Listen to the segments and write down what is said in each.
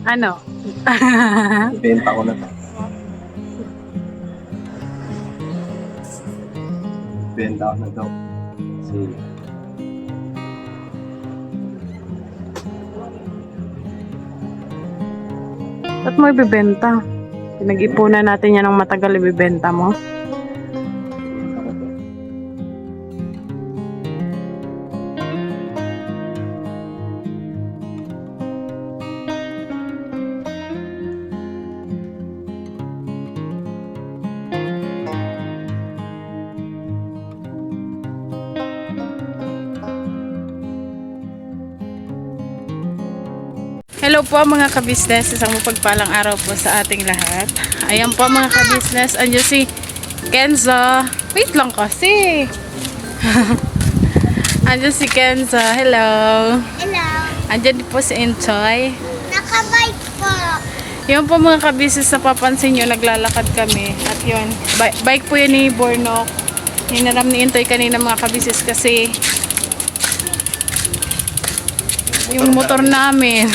Ano? Ibenta ko na to. Ibenta ko na to. Kasi Ba't mo ibibenta? Pinag-ipunan natin yan ng matagal, ibibenta mo. ibenta ko to. Hello po mga kabisnes, isang mapagpalang araw po sa ating lahat. Ayan po mga kabisnes, andyan si Kenza. Wait lang kasi. Andyan si Kenza, hello. Hello. Andyan din po si Enchoy. Nakabike po. Yun po mga kabisnes, napapansin nyo, naglalakad kami. At yun, bike po yun ni Bornok. Hinaram ni Enchoy kanina mga kabisnes kasi yung motor namin.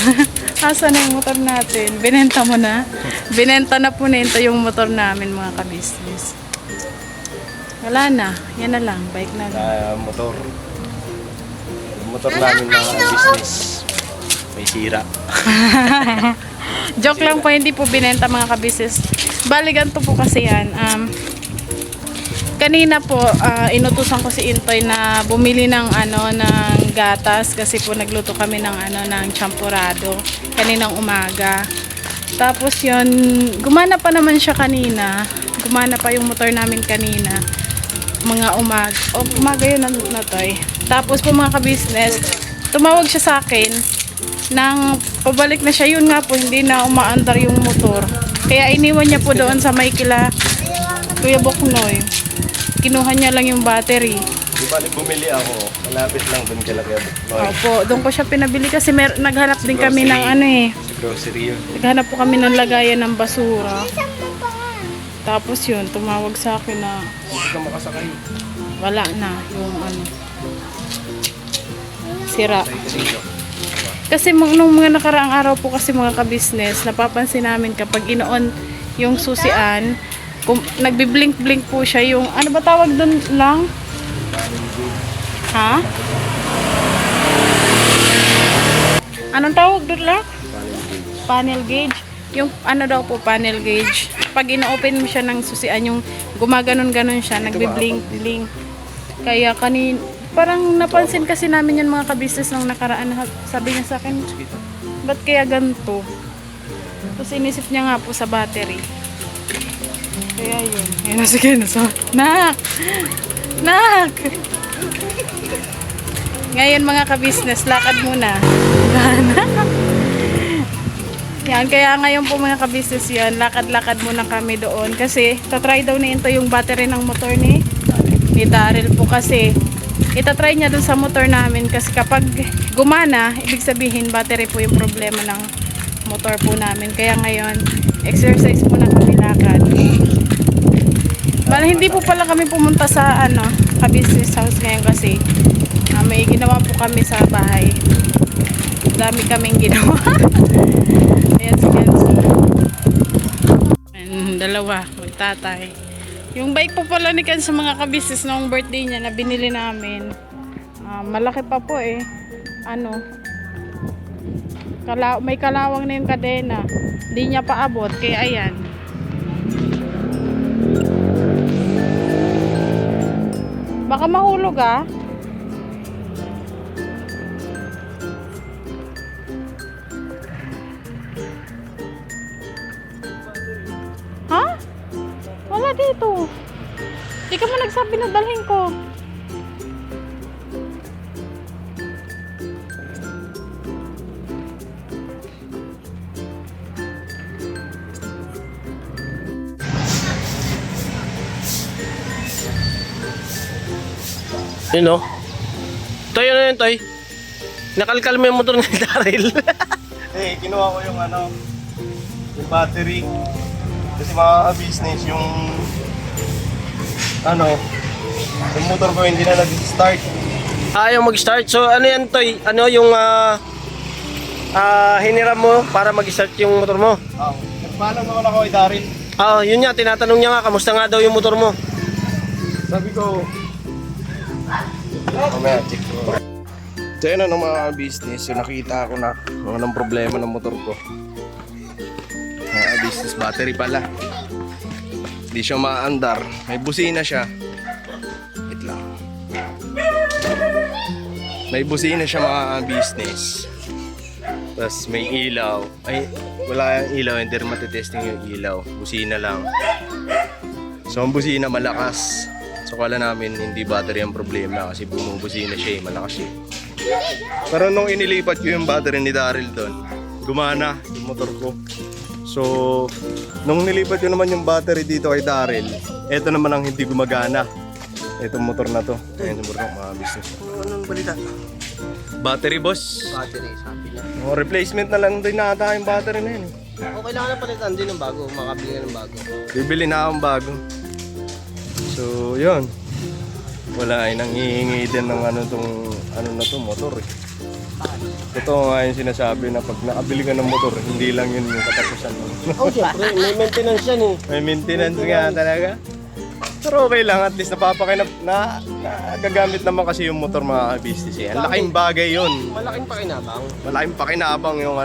Asa na yung motor natin? Binenta mo na? Binenta na po nito yung motor namin mga kabisnes. Wala na. Yan na lang. Bike na lang. Motor. Yung motor namin na business. May sira. Joke lang po, hindi po binenta mga kabisnes. Bali ganito po kasi yan. Kanina po, inutusan ko si Intoy na bumili ng gatas kasi po nagluto kami ng champurado kaninang umaga. Tapos yun, gumana pa naman siya kanina. Gumana pa yung motor namin kanina. Mga umaga yun na Toy. Tapos po mga kabisnes, tumawag siya sa akin nang pabalik na siya. Yun nga po, hindi na umaandar yung motor. Kaya iniwan niya po doon sa may kila Kuya Boknoy. Kinuha niya lang yung battery. Di ba, bumili ako. Malapit lang dun kay Lagay. Opo, doon ko siya pinabili kasi naghanap din kami ng Sa grocery yun. naghanap po kami ng lagayan ng basura. Isang mo pa nga. Tapos yun, tumawag sa akin na Hindi ka makasakay. wala na yung sira. Kasi nung mga nakaraang araw po kasi mga kabisnes, napapansin namin kapag inoon yung susian, nagbi-blink-blink po siya yung, ano ba tawag doon lang? Ha? Anong tawag doon lang? Panel gauge. Yung ano daw po, panel gauge. Pag ino-open mo siya ng susian, yung gumaganon-ganon siya, nagbi-blink-blink. Kaya parang napansin kasi namin yan mga kabisnes nung nakaraan. Sabi niya sa akin, ba't kaya ganito? Tapos inisip niya nga po sa battery. Kaya yun. Ayun na, sige na. Nak! Nak! Ngayon mga kabisnes, lakad muna. Yan, kaya ngayon po mga kabisnes yan, lakad-lakad muna kami doon. Kasi, tatry daw ni Into yung battery ng motor ni Daryl po kasi. Itatry niya doon sa motor namin kasi kapag gumana, ibig sabihin battery po yung problema ng motor po namin. Kaya ngayon, exercise muna kami lakad. Bale, hindi po pala kami pumunta sa ka-business house ngayon kasi may ginawa po kami sa bahay. Dami kaming ginawa. Ayan si Kenzo. Dalawa, magtatay. Yung bike po pala ni Ken sa mga ka-business noong birthday niya na binili namin. Malaki pa po eh. May kalawang na yung kadena. Hindi niya paabot. Kaya ayan. Baka mahulog ah. Ha? Wala dito. Di ka man nagsabi na dalhin ko. Yun o. Toy, ano yun, Toy? Nakalkal mo yung motor ni Daryl. Kinuha ko yung yung battery. Kasi mga business yung yung motor ko hindi na nag-start. Ayaw mag-start. So, ano yan, Toy? Ano yung, hiniram mo para mag-start yung motor mo. Nagpaalam naman ako kay Daryl. Yun nga, tinatanong niya nga, kamusta nga daw yung motor mo? Sabi ko, mamaya, check ko. So yun ano mga business, so nakita ko na kung anong problema ng motor ko. Business battery pala. Hindi siya maandar. May busina siya. Wait lang. May busina siya mga business. Tapos may ilaw. Ay, wala yung ilaw. Hindi rin matitesting yung ilaw. Busina lang. So ang busina malakas. So kala namin hindi battery ang problema kasi bumubusina siya malakas siya. Pero nung inilipat ko yung battery ni Daryl doon, gumana yung motor ko. So, nung nilipat ko naman yung battery dito kay Daryl, eto naman ang hindi gumagana. Itong motor na to. Ayan yung motor ng mga business. Anong balita? Battery boss. Battery, sabi niya. Replacement na lang din nata yung battery na yun. Okay lang na palitan din ng bago, makabili ng bago. Bibili na akong bago. So, yun. Wala ay nanghihingi din ng ano na to, motor eh. Totoo nga yung sinasabi na pag nakabili ka ng motor, hindi lang yun yung katapusan mo. Siyempre, may maintenance yan eh. May maintenance nga talaga. Pero okay lang, at least nagagamit naman kasi yung motor mga business eh. Ang laking bagay yun. Malaking pakinabang. Malaking pakinabang yung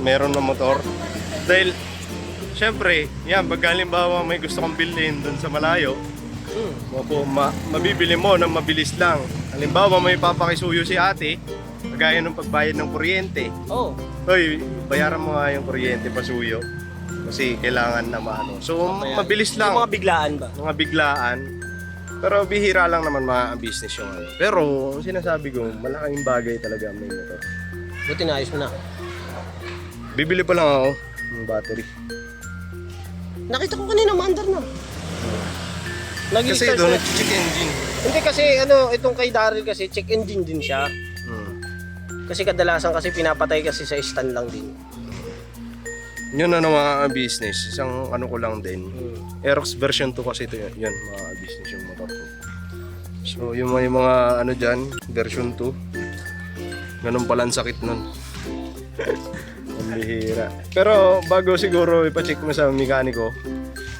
meron na motor. Dahil, syempre, yan, pag halimbawa may gusto kong bilhin doon sa malayo, mabibili mo ng mabilis lang. Halimbawa may papakisuyo si ate, kagaya ng pagbayad ng kuryente. Hoy, bayaran mo nga yung kuryente pasuyo. Kasi kailangan na maano. So, mabilis lang. Yung mga biglaan ba? Mga biglaan. Pero bihira lang naman mga business yung ano. Pero, sinasabi ko, malaking bagay talaga may motor. Buti naayos mo na. Bibili pa lang ako ng battery. Nakita ko kanina maandar na. Kasi doon nag-check engine. Hindi kasi itong kay Daryl kasi check engine din siya. Kasi kadalasan kasi pinapatay kasi sa stand lang din. Yun na mga business. Isang ko lang din. Aerox version 2 kasi ito yun mga business yung motor ko. So yung mga dyan, version 2. Ganun pala ang sakit nun. Ang bihira. Pero bago siguro ipacheck mo sa mekaniko,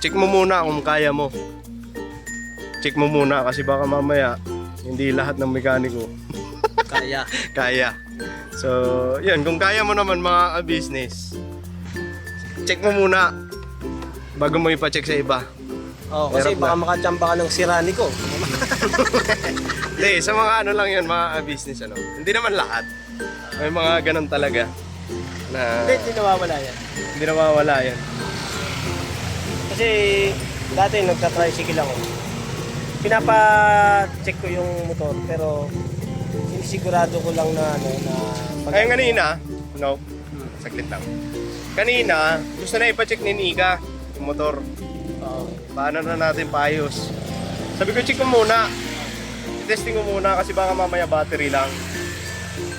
check mo muna kung kaya mo. Check mo muna kasi baka mamaya hindi lahat ng mekaniko kaya. So, yun, kung kaya mo naman mga business, check mo muna bago mo ipa-check sa iba. Kasi baka makachamba ka ng sirani ko. Hindi, sa mga lang yun, mga business Hindi naman lahat. May mga ganun talaga na Hindi nawawala yan. hindi nawawala yan. Kasi dati nagta-tricycle ako. Pinapa-check ko yung motor pero sinisigurado ko lang na Kaya kanina, saglit lang. Kanina, gusto na ipa-check ni Nika yung motor. Paano na natin paayos? Sabi ko, check ko muna. I-testing ko muna kasi baka mamaya battery lang.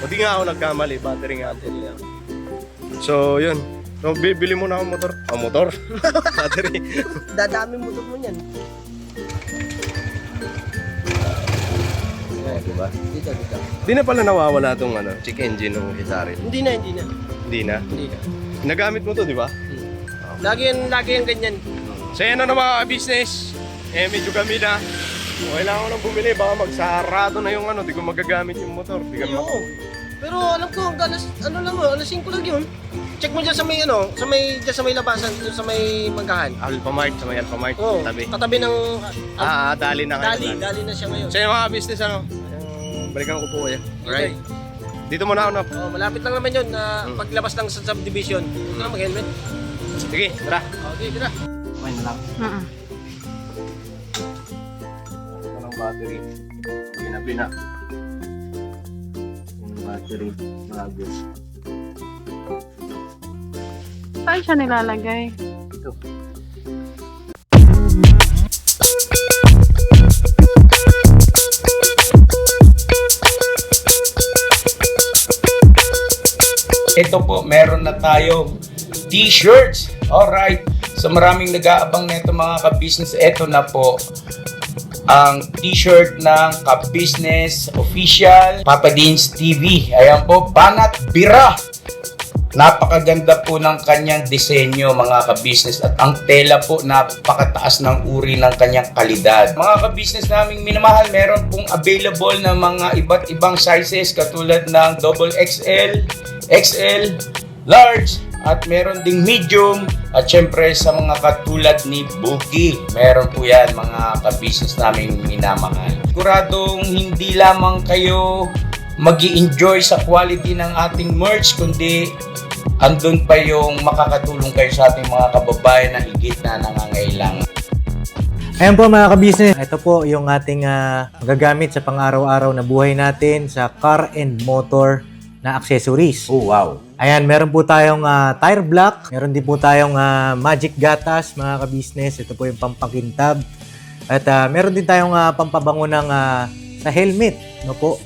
O di nga ako nagkamali, battery nga. So, yun. So, bibili muna akong motor. Motor? Battery. Dadami motor mo yan. Diba? Dito. Di na pala nawawala tong check engine ng Daryl. Hindi na. Hindi na. Nagamit mo to, di ba? Lagi yan ganyan. So yan na mga business. Medyo kami na. Kailangan ko nang bumili. Baka magsarado na yung di ko magagamit yung motor. Di ka Pero alam ko, alas 5 lang yun. Check mo dyan sa may dyan sa may labasan, dyan sa may Manggahan. Alphamart, sa may Alphamart. Tabi. Katabi ng Dali na kayo. Dali na siya ngayon. So yung mga business balikan ko po kayo. Alright. Dito muna ako na. Malapit lang naman yun na paglabas ng subdivision. Huwag ka mag-helmet. Sige, tara. Okay, tara. Okay na lang. Ito ng battery. Ginabi na. Yung battery. Bago. Saan siya nilalagay? Ito. Ito po, meron na tayong t-shirts. Alright. So maraming nag-aabang nito mga ka-business. Ito na po ang t-shirt ng ka-business official Papa Dean's TV. Ayan po, Banat Bira. Napakaganda po ng kanyang disenyo mga ka-business at ang tela po napakataas ng uri ng kanyang kalidad. Mga ka-business naming minamahal, meron pong available na mga iba't ibang sizes katulad ng XXL, XL, large, at meron ding medium at syempre sa mga katulad ni Buki. Meron po yan mga ka-business naming minamahal. Siguradong hindi lamang kayo mag-i-enjoy sa quality ng ating merch kundi andun pa yung makakatulong kayo sa ating mga kababayan na higit na nangangailangan. Ayan po mga ka-business, ito po yung ating magagamit sa pang-araw-araw na buhay natin sa car and motor na accessories. Oh, wow. Ayan, meron po tayong tire block, meron din po tayong magic gatas mga ka-business. Ito po yung pampakintab. At meron din tayong pampabango ng sa helmet, no po.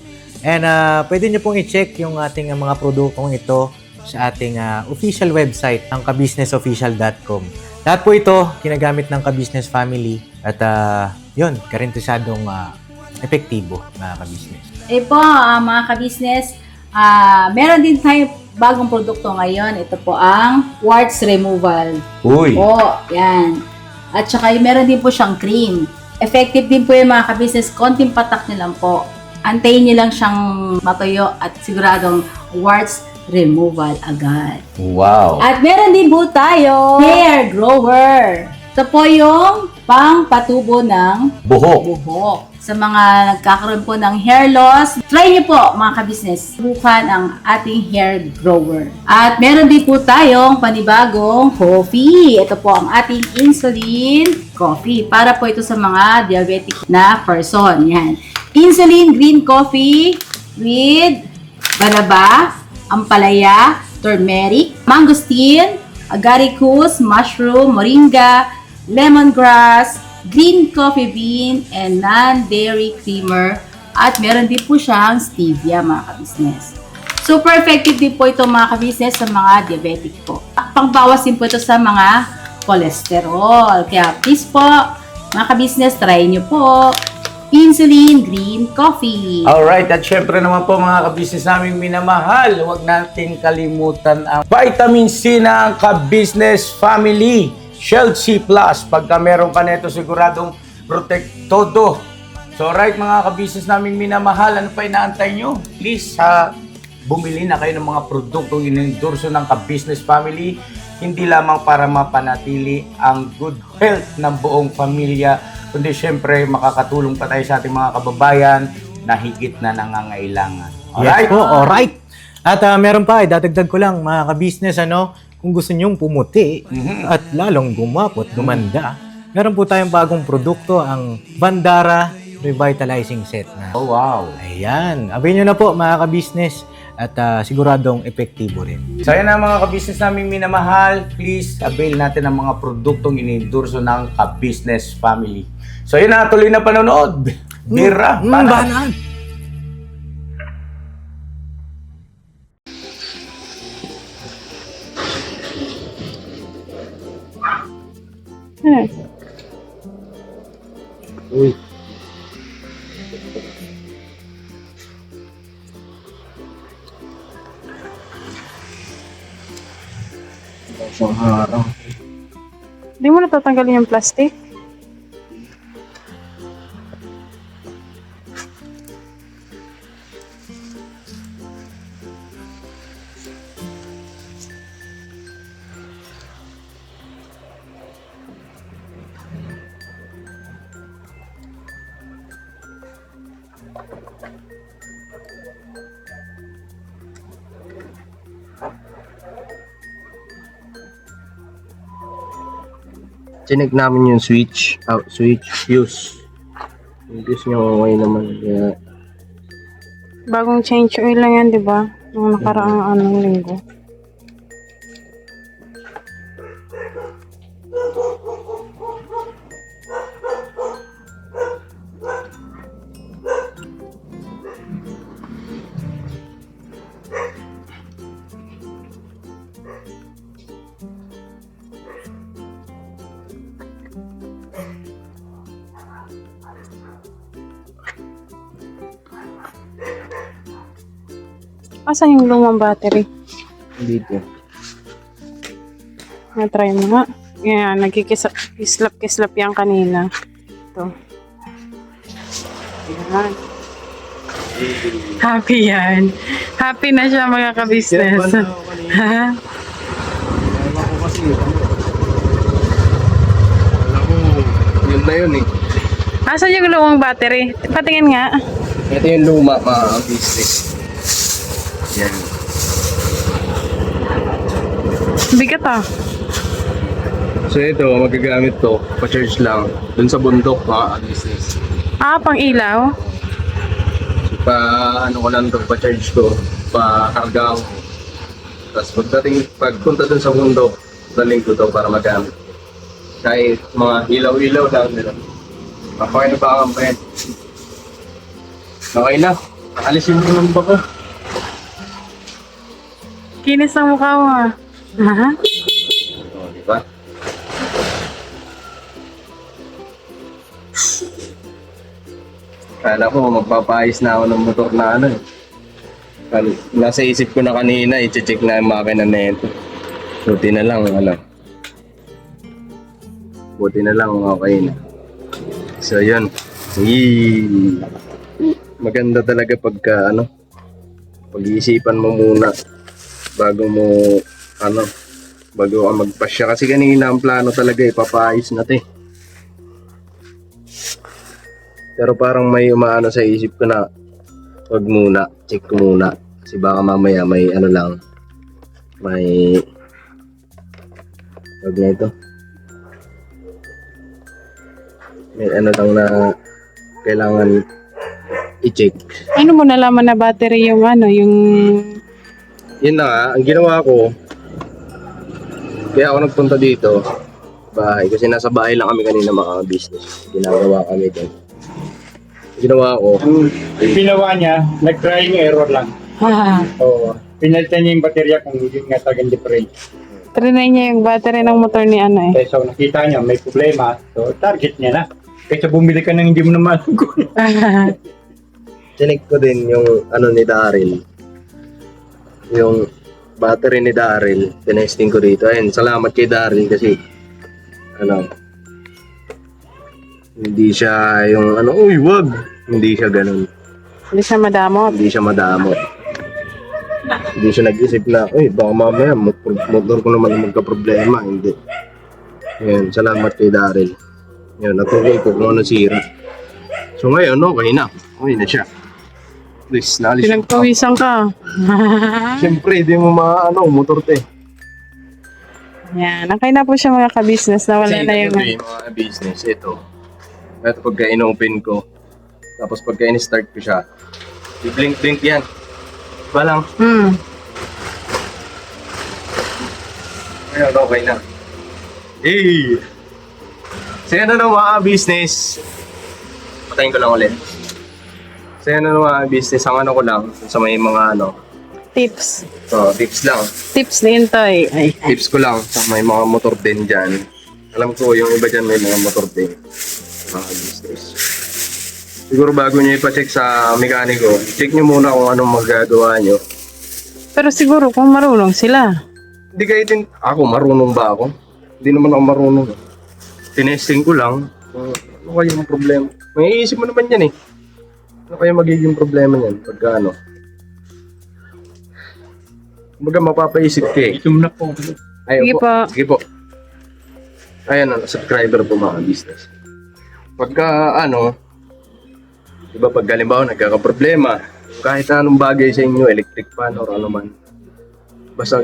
And pwede nyo pong i-check yung ating mga produktong ito sa ating official website, ang kabusinessofficial.com. Lahat po ito ginagamit ng Ka-Business Family at yun, garantisadong epektibo mga ka-business. Po, mga ka-business, meron din tayo bagong produkto ngayon. Ito po ang warts removal. Uy! Po, yan. At saka meron din po siyang cream. Effective din po yung mga ka-business. Konting patak nyo lang po. Antayin nyo lang siyang matuyo at siguradong warts removal agad. Wow! At meron din po tayo hair grower. Ito po yung pang-patubo ng buhok. Sa mga nagkakaroon po ng hair loss, try nyo po mga ka-business. Subukan ang ating hair grower. At meron din po tayong panibagong coffee. Ito po ang ating insulin coffee. Para po ito sa mga diabetic na person. Yan. Insulin green coffee with banaba, ampalaya, turmeric, mangosteen, agaricus, mushroom, moringa, lemongrass, green coffee bean, and non-dairy creamer. At meron din po siyang stevia mga ka-business. Super effective din po ito mga ka-business sa mga diabetic po. Pangbawas din po ito sa mga cholesterol. Kaya please po mga ka-business, try nyo po insulin green coffee. Alright, at syempre naman po mga ka-business naming minamahal, huwag natin kalimutan ang vitamin C ng Ka-Business Family. Shield C+. Pagka meron ka nito, siguradong protect todo. So right mga ka-business naming minamahal, ano pa inaantay nyo? Please, bumili na kayo ng mga produktong inendorso ng Ka-Business Family. Hindi lamang para mapanatili ang good health ng buong pamilya, kundi syempre makakatulong pa tayo sa ating mga kababayan na higit na nangangailangan. Yes po, alright. At meron pa, dadagdag ko lang mga ka-business, kung gusto nyong pumuti at lalong gumapot, gumanda, meron po tayong bagong produkto, ang Bandara Revitalizing Set na. Oh, wow. Ayan, abay nyo na po mga ka-business at siguradong epektibo rin. So yan ang mga ka-business naming minamahal, please avail natin ang mga produktong inendorso ng Ka-Business Family. So yun na, tuloy na panonood. Bira, Banat. Uy. Isang harang. Hindi mo natatanggalin yung plastic? Chinek namin yung switch, fuse. Yung fuse niya okay naman. Kaya Bagong change oil lang yan, di ba? Nung nakaraang linggo. Asan yung lumang battery? dito. Na-try mo nga. Yan, nagkikislap-kislap yan kanina. Ito. Yan. Happy yan. Happy na siya mga ka-business. Ha? Ewan ko kasi, alam ko, yun na yun eh. Asan yung lumang battery? Patingin nga. Ito yung luma, mga business. Yan. Bigat ah. So ito, magagamit to, pa-charge lang, dun sa bundok, mga business. Ah, pang ilaw? So, ano ko lang to, pa-charge ko, pa-karga ko. Tapos pagpunta dun sa bundok, daling ko to para magamit. Kahit mga ilaw-ilaw lang nila. Mapakinabangan pa yan. Okay na, alisin mo ng baka. Kinis ang mukha mo ah. Ha? O, di ba? Kala ko magpapayos na ako ng motor na ano eh. Nasa isip ko na kanina, i-check na yung makina na ito. Buti na lang, Buti na lang, okay na. So, yun. Yee! Maganda talaga pagka, pag-iisipan mo muna bago mo, bago ka magpasya. Kasi kanina ang plano talaga, ipapayos natin. Pero parang may umaano sa isip ko na wag muna, check ko muna. Kasi baka mamaya may may wag na ito. May lang na kailangan i-check. Ano mo nalaman na battery yung yung... Yun na nga, ang ginawa ko, kaya ako nagpunta dito, bahay. Kasi nasa bahay lang kami kanina mga business. Ginagawa kami dyan. Ginawa ko. Ginawa niya, nag-trying error lang. Oo. Pinalitan niya yung baterya kung hindi nga talagang different. Trinay niya yung battery ng motor ni Kaya so nakita niya may problema, so target niya na. Kaysa bumili ka ng hindi mo naman kung Chinek ko din yung ni Daryl. Yung battery ni Daryl. Tinesting ko dito. Ayun, salamat kay Daryl kasi hindi siya yung uy, wag. Hindi siya ganun. Hindi siya madamot. Hindi siya madamot. Hindi siya nag-isip na, uy, baka mamaya motor ko naman magka-problema. Hindi. Yan, salamat kay Daryl. Yan, natuloy ko kung ano sira. So ngayon, okay na. Okay na siya. Please, naalis yung Pinagpawisan ka. siyempre, di mo motor te. Yan. Okay na po siya mga ka-business. Nawala na yung... Kasi mga business, ito pagka in-open ko, tapos pagka in-start ko siya, i-blink-blink yan. Diba lang? Ngayon, okay na. Hey! So yan na mga business. Patayin ko lang ulit. So yan na mga business, ang ko lang, sa may mga Tips. so, tips lang. Tips ni Intoy. Ay. Tips ko lang sa may mga motor din dyan. Alam ko, yung iba dyan may mga motor din. Mga business. Siguro bago nyo ipacheck sa mekaniko, check nyo muna kung anong magagawa nyo. Pero siguro kung marunong sila. Hindi kayo ako, marunong ba ako? Hindi naman ako marunong. Tinesting ko lang kung ano kayong problema. May iisip mo naman yan eh. Ano kaya magiging problema niyan pagka Kumbaga mapapaisip ka eh. itum na po. Ay, Sige opo. po. Sige po. Ayan, subscriber po mga business. Pagka diba pag halimbawa nagkakaproblema, kahit anong bagay sa inyo, electric fan or ano man, basta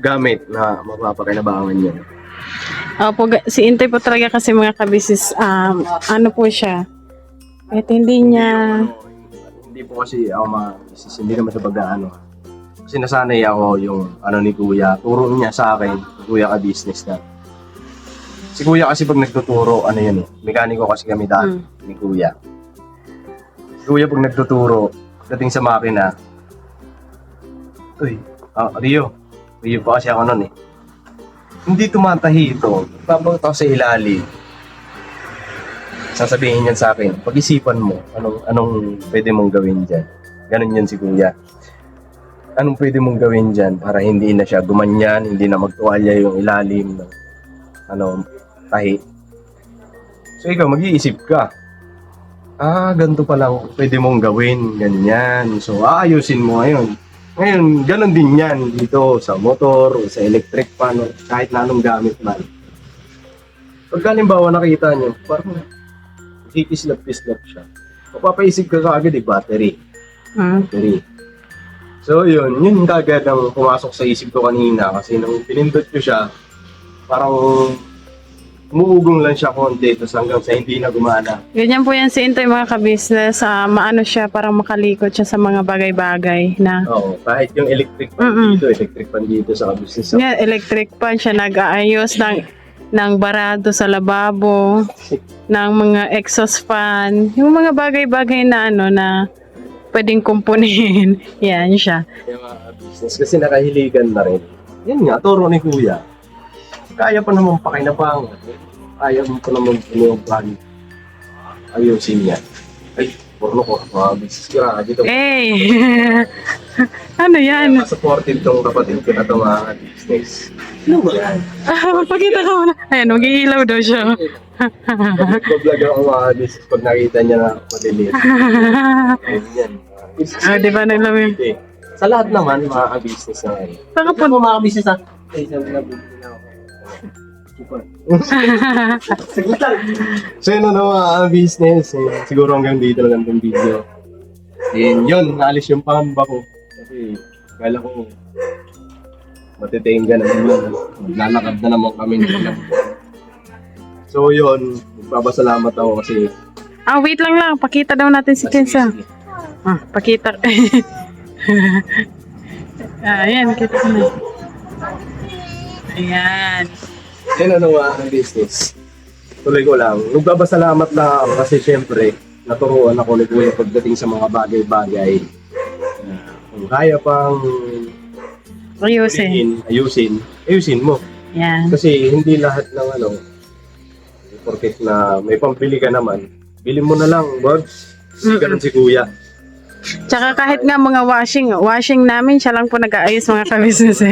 gamit na mapapakinabangan nyo. Opo, si Intoy po talaga kasi mga ka-business, ano po siya. Kahit hindi niya... Hindi po kasi ako business, hindi naman sa pag-ano. Kasi nasanay ako yung ni Kuya, turo niya sa akin, Kuya ka-business na. Si Kuya kasi pag nagtuturo, mekaniko kasi kami dati ni Kuya. Si Kuya pag nagtuturo, dating sa makina, uy, Rio pa kasi ako nun eh. Hindi tumatahi ito, babang ito sa ilalim. Sasabihin niyan sa akin, pag-isipan mo, anong pwede mong gawin dyan. Ganun yan si Kuya. anong pwede mong gawin dyan para hindi na siya gumanyan, hindi na magtuwalya yung ilalim ng tahi. So ikaw, mag-iisip ka. Ganito pa lang pwede mong gawin, ganyan. So aayusin mo ngayon. Ngayon, ganun din yan dito sa motor o sa electric fan, kahit na anong gamit man. Pagka halimbawa nakita nyo, parang kikislap-kislap siya. Mapapaisip ka kaagad battery. Battery. So yun kagad ang pumasok sa isip ko kanina kasi nung pinindot ko siya, parang umuugong lang siya konti tapos hanggang sa hindi na gumana. Ganyan po yan si Intoy mga ka-business. Maano siya, parang makalikot siya sa mga bagay-bagay na. Oo, kahit yung electric fan dito sa business. Yeah, electric pan siya, nag-aayos ng barado sa lababo, ng mga exhaust fan, yung mga bagay-bagay na na pwedeng kumpunihin. Yan siya. Yung mga business kasi nakahiligan na rin. Yan nga, turo ni Kuya. Kaya pa naman pakinabangan. Kaya mo pa naman pinagpan. Ayusin yan. Ay, porno ko. Mga business kira. Dito. Ano yan? Supportive tong kapatid ko na ito mga business. Ano ba yan? Pakita ka muna. Ayan, mag-iilaw daw siya. Nag-vlog ako mga business pag nakita niya na madilim. Yan. Di ba naglamin? Sa lahat naman, mga business na ngayon. Baka po Mga business na. Isa na bumili na ako. So yun mga business. Siguro hanggang dito lang ang video. And yun, naalis yung pangamba ko. Kasi kala ko matitengga na naman. Maglalakad na naman kami nila. So yun, magpapasalamat ako kasi wait lang. Pakita daw natin si Kenza. Pakita. Ayan, kita ko na. Ayan. yan mga business. Tuloy ko lang. Magpapasalamat lang ako kasi syempre naturuan ako ni Kuya pagdating sa mga bagay-bagay. Kung kaya pang ayusin mo. Yan. Kasi hindi lahat ng porket na may pambili ka naman, bili mo na lang, Borbs. Ganun si Kuya. Tsaka kahit nga mga washing namin, siya lang po nag-aayos mga ka-business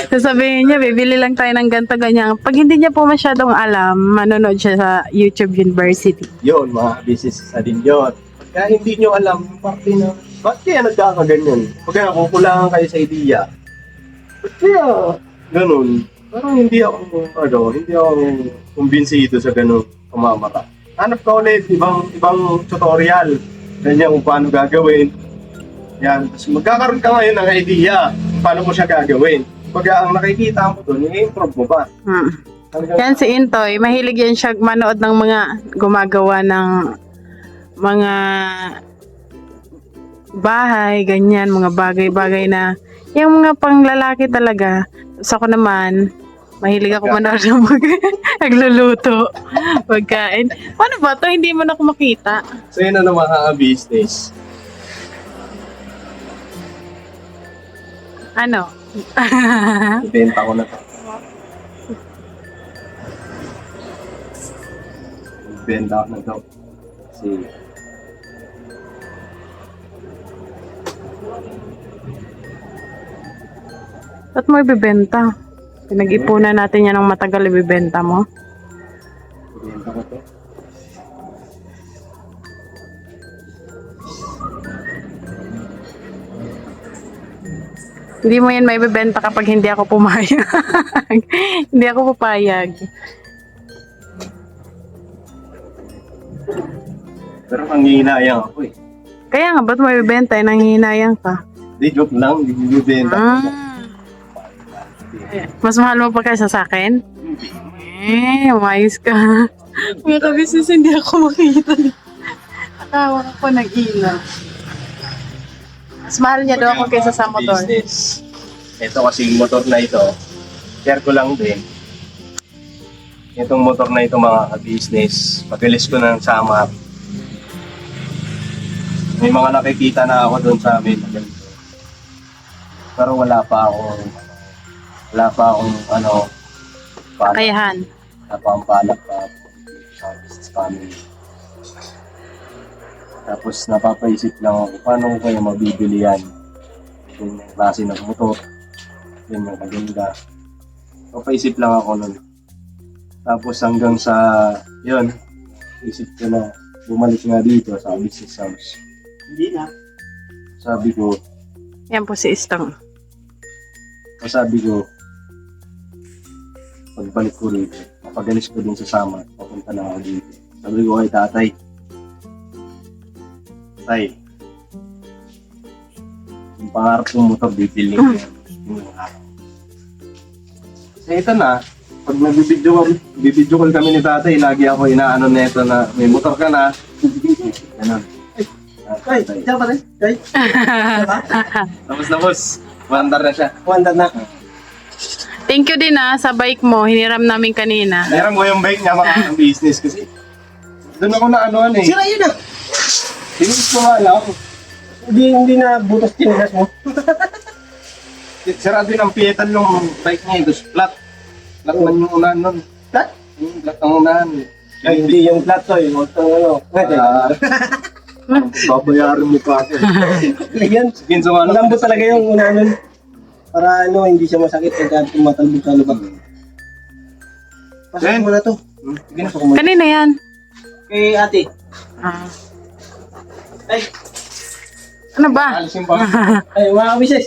Sasabihin niya, bibili lang tayo ng ganito, ganyan. Pag hindi niya po masyadong alam, manonood siya sa YouTube University. Yun, mga business sa din yun. Kaya hindi nyo alam, bakit kaya nagkakaganyan? Pagka nakukulangan kayo sa idea, ba't kaya ganun? Parang hindi ako kumbinsido sa ganun pamamara. Hanap ka ulit, ibang tutorial. Ganyan kung paano gagawin. Yan. Tapos magkakaroon ka ngayon ng idea kung paano mo siya gagawin. Pag ang nakikita mo doon, i-improve mo ba? Yan si Intoy, mahilig yan siya manood ng mga gumagawa ng mga bahay, ganyan, mga bagay-bagay na yung mga panglalaki talaga. So ako naman, mahilig ako manood ng nagluluto, pagkain. Paano ba to? Hindi mo na ako makita. So yun na mga business. Ano? Ibenta ko na to. Ibenta ko na to. Kasi ba't mo ibibenta? Pinag-ipunan natin yan ng matagal, ibibenta mo. ibenta ko to. Hindi mo yan maibibenta kapag hindi ako pumayag. Hindi ako papayag. Pero nangihinayang ako eh. Kaya nga, ba't mo ibibenta? Nanghihinayang ka. Di joke lang, hindi bibenta ko. Mas mahal mo pa kaysa sa akin? Umayos ka. Mga kabisnes, hindi ako makita. Nakawa ko ng ilaw. Mas mahal niya daw ako kaysa sa motor. Business. Ito kasing motor na ito, share ko lang din. Itong motor na ito mga business, pag-release ko ng summer. May mga nakikita na ako doon sa amin. Pero wala pa akong Kakayahan. Wala pa akong balak pa sa business family. Tapos napapaisip lang ako, paano ko kaya mabibili yan? yung klase ng motor, yun yung kaganda. Papaisip lang ako nun. Tapos hanggang sa, yun, isip ko na bumalik nga dito sa business house. Hindi na. Sabi ko, Yan po si Istang. sabi ko, pagbalik ko rito, papagalis ko din sa Samar, papunta na ako dito. Sabi ko kay tatay, Tay, yung pangarap kong motor, bibilin ko yan. Yung araw. Kasi ito na, pag nagbibidyo call kami ni tatay, lagi ako inaano neto na may motor ka na. Ganun. Tay, diyan pa rin. Tay, Tapos, mandar na siya. wanda na. Thank you din sa bike mo. Hiniram namin kanina. Meron mo yung bike niya, mga business kasi. Doon ako na ano eh. Sira yun ah. Tinis ko nga lang. Hindi na butas tinigas mo. Sira din ang pietan ng bike niya. Tapos flat. Flat man yung unahan nun. Flat? Flat ang unahan. Ay, hindi yung flat to. Yung ano. Babayaran mo pa ako. Yan. Ginso nga Malambot talaga yung una nun. Para ano, hindi siya masakit pagka tumatalbog sa lubak. Pasok mo na to. Sige na, sukumay. Kanina yan. Kay ate. Ah. Ay, Ano ba? Alisin pa. ay mga kabisis.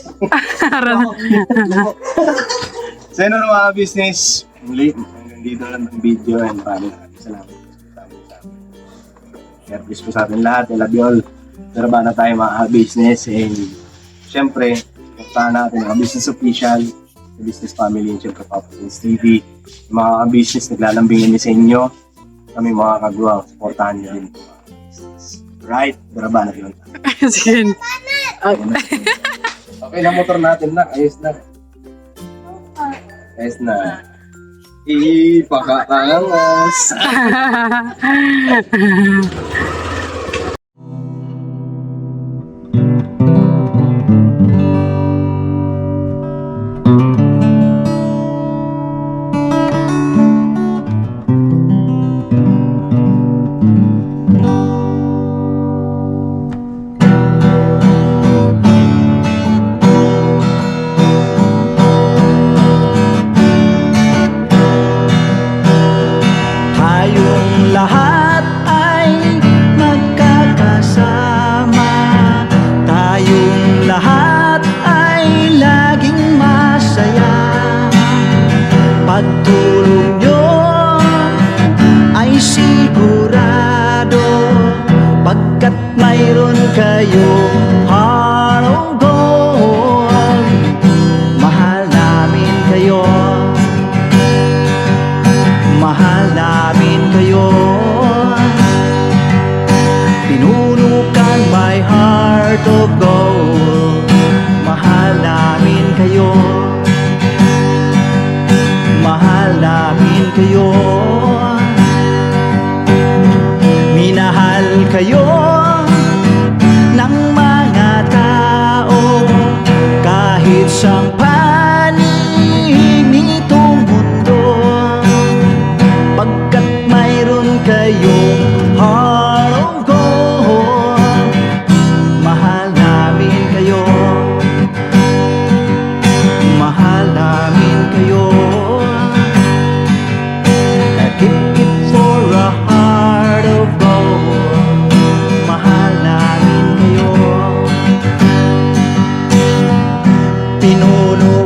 So yun na mga business. Muli, hanggang dito lang ang video and paano salamat. God bless po sa atin lahat. I love you all. Pero ba na tayo mga business and syempre, puntahan natin mga business official, the business family, and syempre Papa Prince TV. Yung mga business naglalambing din sa inyo. Kami mga kagruwang, supportahan nyo din. Right? Pero ba na yun? Sige. Okay na motor natin na. Ayos na. Ayos na. Ipakaangas. Tayong lahat ay magkakasama. Tayong lahat ay laging masaya. Pagtulong nyo ay sigurado, pagkat mayroon kayong heart of gold. Mahal namin kayo. Mahal namin kayo. Pinuno kang my heart of gold. Mahal namin kayo. Mahal namin kayo. Minahal kayo ng mga tao kahit sang panig nitong mundo, pagkat mayroon kayong heart of gold. Mahal namin kayo. Mahal namin kayo. I keep it for a heart of gold. Mahal namin kayo. Pinuno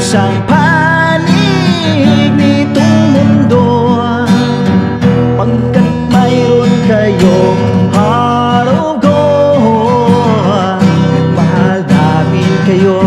isang panig nitong mundo, pagkat mayroon kayong heart of gold. Mahal namin kayo.